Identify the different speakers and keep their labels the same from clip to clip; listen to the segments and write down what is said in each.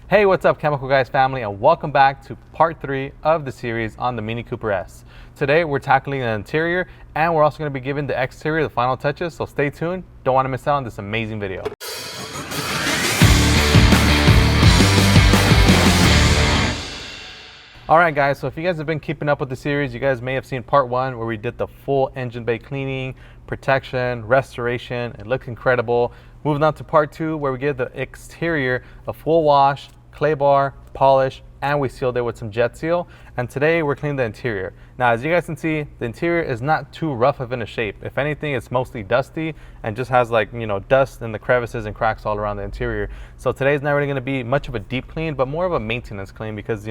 Speaker 1: Hey, what's up, Chemical Guys family, and welcome back to part 3 of the series on the Mini Cooper S. Today we're tackling the interior, and we're also going to be giving the exterior the final touches, so stay tuned. Don't want to miss out on this amazing video. Alright guys, so if you guys have been keeping up with the series, you guys may have seen part 1 where we did the full engine bay cleaning, protection, restoration. It looked incredible. Moving on to part 2 where we give the exterior a full wash, clay bar, polish, and we sealed it with some jet seal. And today we're cleaning the interior. Now, as you guys can see, the interior is not too rough of in a shape. If anything, it's mostly dusty and just has dust in the crevices and cracks all around the interior. So today's not really going to be much of a deep clean, but more of a maintenance clean because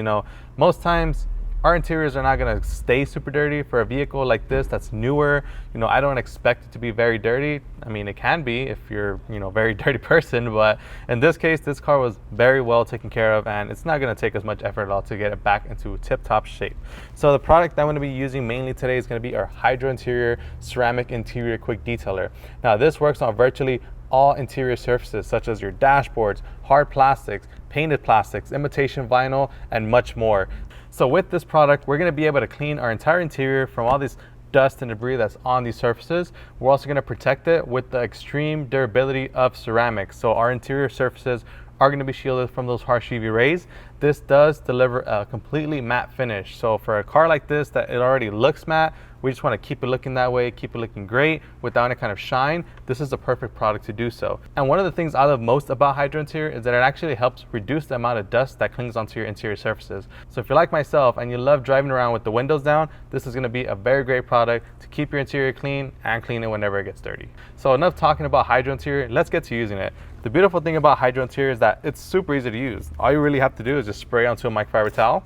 Speaker 1: most times our interiors are not going to stay super dirty. For a vehicle like this that's newer, I don't expect it to be very dirty. I mean, it can be if you're a very dirty person, but in this case, this car was very well taken care of, and it's not going to take as much effort at all to get it back into tip-top shape. So the product that I'm going to be using mainly today is going to be our HydroInterior Ceramic Interior Quick Detailer. Now, this works on virtually all interior surfaces such as your dashboards, hard plastics, painted plastics, imitation vinyl, and much more. So with this product, we're going to be able to clean our entire interior from all this dust and debris that's on these surfaces. We're also going to protect it with the extreme durability of ceramics. So our interior surfaces are going to be shielded from those harsh UV rays. This does deliver a completely matte finish. So for a car like this that it already looks matte, we just want to keep it looking that way, keep it looking great without any kind of shine. This is the perfect product to do so. And one of the things I love most about HydroInterior is that it actually helps reduce the amount of dust that clings onto your interior surfaces. So if you're like myself and you love driving around with the windows down, this is going to be a very great product to keep your interior clean and clean it whenever it gets dirty. So enough talking about HydroInterior, let's get to using it. The beautiful thing about HydroInterior is that it's super easy to use. All you really have to do is just spray onto a microfiber towel.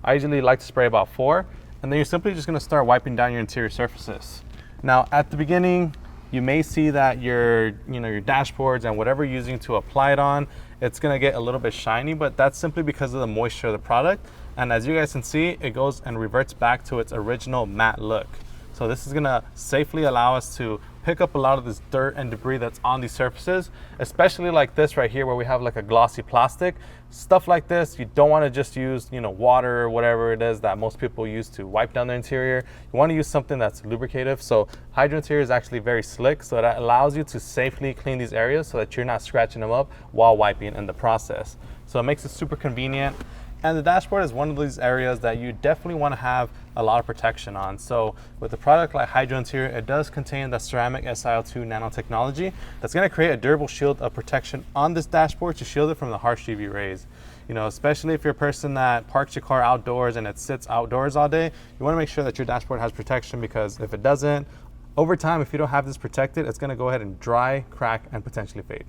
Speaker 1: I usually like to spray about 4. And then you're simply just going to start wiping down your interior surfaces. Now, at the beginning, you may see that your dashboards and whatever you're using to apply it on, it's going to get a little bit shiny, but that's simply because of the moisture of the product. And as you guys can see, it goes and reverts back to its original matte look. So this is going to safely allow us to pick up a lot of this dirt and debris that's on these surfaces, especially like this right here where we have like a glossy plastic. Stuff like this, you don't want to just use water or whatever it is that most people use to wipe down their interior. You want to use something that's lubricative. So HydroInterior is actually very slick, so that allows you to safely clean these areas so that you're not scratching them up while wiping in the process. So it makes it super convenient. And the dashboard is one of these areas that you definitely want to have a lot of protection on. So with a product like HydroInterior, it does contain the ceramic SiO2 nanotechnology that's going to create a durable shield of protection on this dashboard to shield it from the harsh UV rays. Especially if you're a person that parks your car outdoors and it sits outdoors all day, you want to make sure that your dashboard has protection, because if it doesn't, over time, if you don't have this protected, it's going to go ahead and dry, crack, and potentially fade.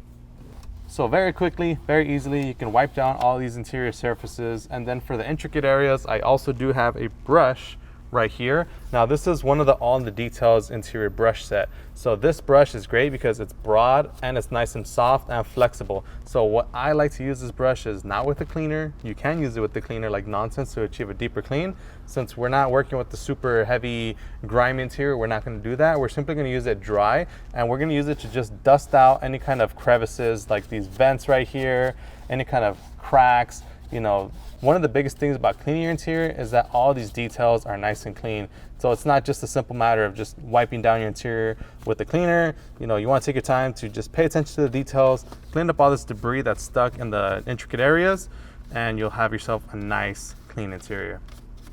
Speaker 1: So very quickly, very easily, you can wipe down all these interior surfaces. And then for the intricate areas, I also do have a brush right here. Now this is one of the All in the Details interior brush set. So this brush is great because it's broad and it's nice and soft and flexible. So what I like to use this brush is not with the cleaner. You can use it with the cleaner like nonsense to achieve a deeper clean. Since we're not working with the super heavy grime interior, we're not going to do that. We're simply going to use it dry, and we're going to use it to just dust out any kind of crevices like these vents right here, any kind of cracks. One of the biggest things about cleaning your interior is that all these details are nice and clean. So it's not just a simple matter of just wiping down your interior with the cleaner. You want to take your time to just pay attention to the details, clean up all this debris that's stuck in the intricate areas, and you'll have yourself a nice, clean interior.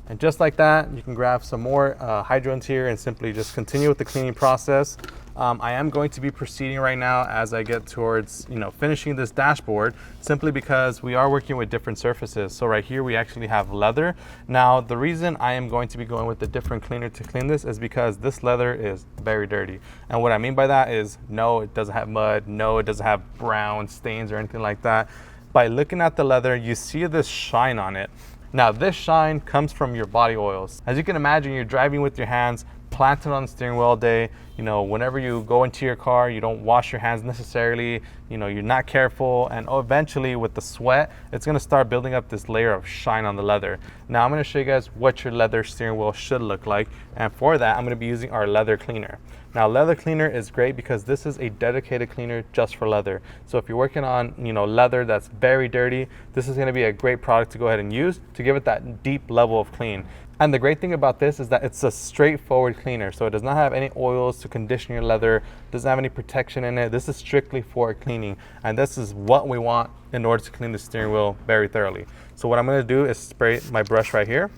Speaker 1: And just like that, you can grab some more HydroInterior and simply just continue with the cleaning process. I am going to be proceeding right now as I get towards finishing this dashboard, simply because we are working with different surfaces. So right here we actually have leather. Now the reason I am going to be going with a different cleaner to clean this is because this leather is very dirty. And what I mean by that is, no, it doesn't have mud, no, it doesn't have brown stains or anything like that. By looking at the leather, you see this shine on it. Now this shine comes from your body oils. As you can imagine, you're driving with your hands planted on the steering wheel all day. You know, whenever you go into your car, you don't wash your hands necessarily, you know, you're not careful, and eventually with the sweat, it's gonna start building up this layer of shine on the leather. Now I'm gonna show you guys what your leather steering wheel should look like, and for that, I'm gonna be using our leather cleaner. Now, leather cleaner is great because this is a dedicated cleaner just for leather. So if you're working on, you know, leather that's very dirty, this is gonna be a great product to go ahead and use to give it that deep level of clean. And the great thing about this is that it's a straightforward cleaner. So it does not have any oils to condition your leather, doesn't have any protection in it. This is strictly for cleaning. And this is what we want in order to clean the steering wheel very thoroughly. So what I'm gonna do is spray my brush right here.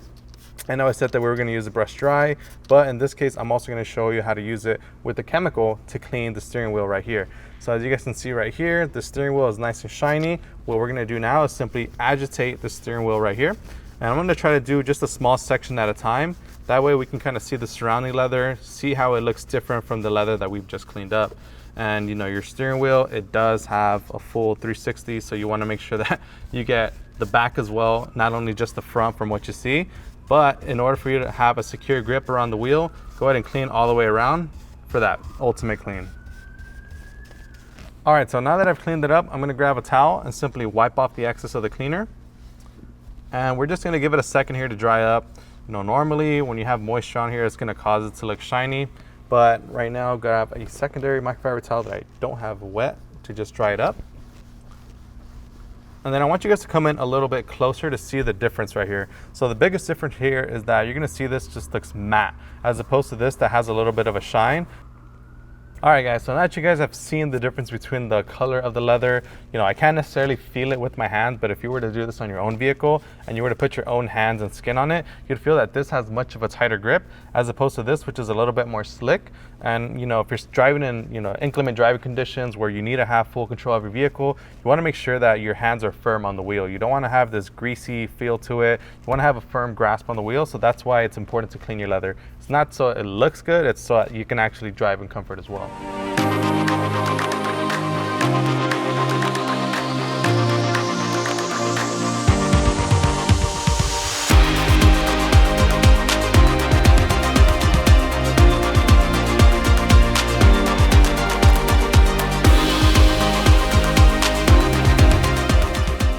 Speaker 1: I know I said that we were gonna use the brush dry, but in this case, I'm also gonna show you how to use it with the chemical to clean the steering wheel right here. So as you guys can see right here, the steering wheel is nice and shiny. What we're gonna do now is simply agitate the steering wheel right here. And I'm gonna try to do just a small section at a time. That way we can kind of see the surrounding leather, see how it looks different from the leather that we've just cleaned up. And you know, your steering wheel, it does have a full 360, so you wanna make sure that you get the back as well, not only just the front from what you see, but in order for you to have a secure grip around the wheel, go ahead and clean all the way around for that ultimate clean. All right, so now that I've cleaned it up, I'm gonna grab a towel and simply wipe off the excess of the cleaner. And we're just gonna give it a second here to dry up. You know, normally when you have moisture on here, it's gonna cause it to look shiny. But right now, grab a secondary microfiber towel that I don't have wet to just dry it up. And then I want you guys to come in a little bit closer to see the difference right here. So the biggest difference here is that you're gonna see this just looks matte, as opposed to this that has a little bit of a shine. All right, guys, so now that you guys have seen the difference between the color of the leather, you know, I can't necessarily feel it with my hands, but if you were to do this on your own vehicle and you were to put your own hands and skin on it, you'd feel that this has much of a tighter grip as opposed to this, which is a little bit more slick. And, you know, if you're driving in, you know, inclement driving conditions where you need to have full control of your vehicle, you want to make sure that your hands are firm on the wheel. You don't want to have this greasy feel to it. You want to have a firm grasp on the wheel, so that's why it's important to clean your leather. It's not so it looks good, it's so you can actually drive in comfort as well.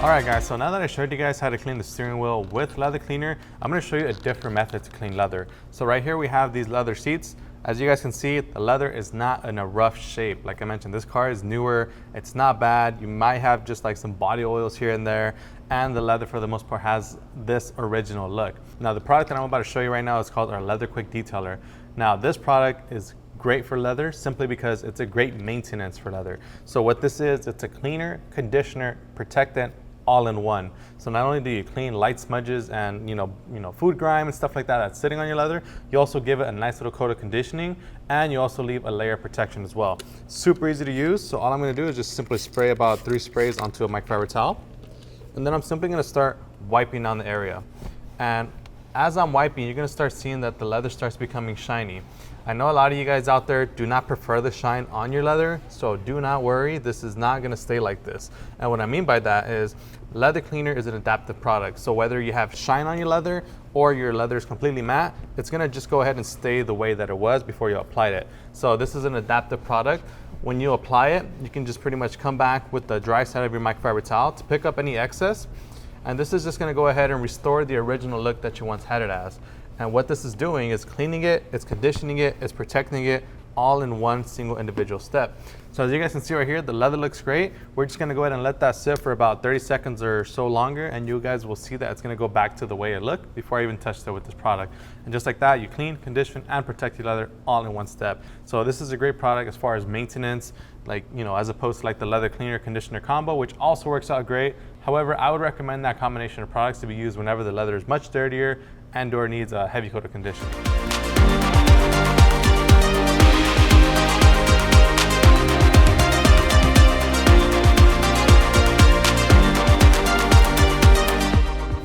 Speaker 1: Alright guys, so now that I showed you guys how to clean the steering wheel with leather cleaner, I'm going to show you a different method to clean leather. So right here we have these leather seats. As you guys can see, the leather is not in a rough shape. Like I mentioned, this car is newer, it's not bad. You might have just like some body oils here and there, and the leather for the most part has this original look. Now the product that I'm about to show you right now is called our Leather Quick Detailer. Now this product is great for leather simply because it's a great maintenance for leather. So what this is, it's a cleaner, conditioner, protectant, all in one. So not only do you clean light smudges and you know food grime and stuff like that that's sitting on your leather, you also give it a nice little coat of conditioning, and you also leave a layer of protection as well. Super easy to use. So all I'm going to do is just simply spray about 3 sprays onto a microfiber towel, and then I'm simply going to start wiping down the area. And as I'm wiping, you're going to start seeing that the leather starts becoming shiny. I know a lot of you guys out there do not prefer the shine on your leather, so do not worry, this is not going to stay like this. And what I mean by that is leather cleaner is an adaptive product. So whether you have shine on your leather or your leather is completely matte, it's going to just go ahead and stay the way that it was before you applied it. So this is an adaptive product. When you apply it, you can just pretty much come back with the dry side of your microfiber towel to pick up any excess. And this is just going to go ahead and restore the original look that you once had it as. And what this is doing is cleaning it, it's conditioning it, it's protecting it, all in one single individual step. So as you guys can see right here, the leather looks great. We're just gonna go ahead and let that sit for about 30 seconds or so longer, and you guys will see that it's gonna go back to the way it looked before I even touched it with this product. And just like that, you clean, condition, and protect your leather all in one step. So this is a great product as far as maintenance, like, you know, as opposed to like the leather cleaner conditioner combo, which also works out great. However, I would recommend that combination of products to be used whenever the leather is much dirtier and or needs a heavy coat of conditioner.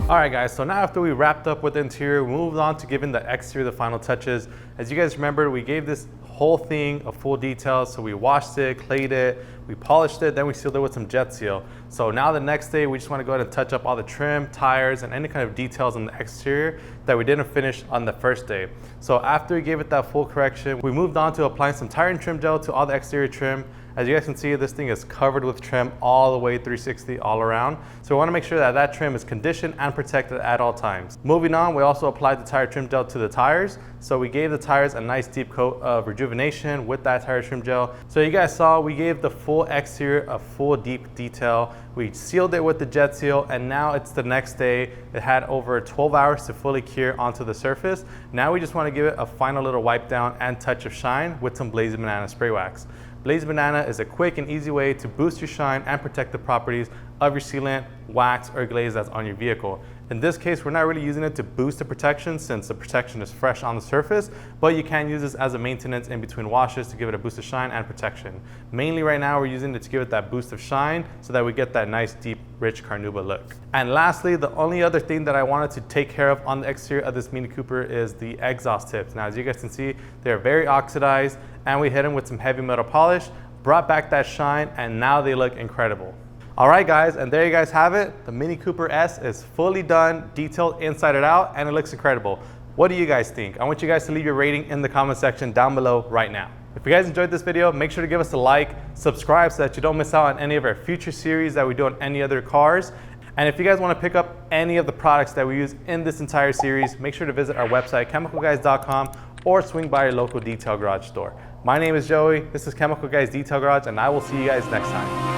Speaker 1: All right guys, so now after we wrapped up with the interior, we moved on to giving the exterior the final touches. As you guys remember, we gave this whole thing of full details. So we washed it, clayed it, we polished it, then we sealed it with some jet seal. So now the next day, we just want to go ahead and touch up all the trim, tires, and any kind of details on the exterior that we didn't finish on the first day. So after we gave it that full correction, we moved on to applying some tire and trim gel to all the exterior trim. As you guys can see, this thing is covered with trim all the way 360 all around. So we want to make sure that that trim is conditioned and protected at all times. Moving on, we also applied the tire trim gel to the tires. So we gave the tires a nice deep coat of rejuvenation with that tire trim gel. So you guys saw, we gave the full exterior a full deep detail. We sealed it with the jet seal, and now it's the next day. It had over 12 hours to fully cure onto the surface. Now we just want to give it a final little wipe down and touch of shine with some Blazing Banana spray wax. Blazing Banana is a quick and easy way to boost your shine and protect the properties of your sealant, wax, or glaze that's on your vehicle. In this case, we're not really using it to boost the protection since the protection is fresh on the surface, but you can use this as a maintenance in between washes to give it a boost of shine and protection. Mainly right now, we're using it to give it that boost of shine so that we get that nice, deep, rich carnauba look. And lastly, the only other thing that I wanted to take care of on the exterior of this Mini Cooper is the exhaust tips. Now, as you guys can see, they're very oxidized, and we hit them with some heavy metal polish, brought back that shine, and now they look incredible. All right, guys, and there you guys have it. The Mini Cooper S is fully done, detailed inside and out, and it looks incredible. What do you guys think? I want you guys to leave your rating in the comment section down below right now. If you guys enjoyed this video, make sure to give us a like, subscribe so that you don't miss out on any of our future series that we do on any other cars. And if you guys want to pick up any of the products that we use in this entire series, make sure to visit our website, chemicalguys.com, or swing by your local detail garage store. My name is Joey, this is Chemical Guys Detail Garage, and I will see you guys next time.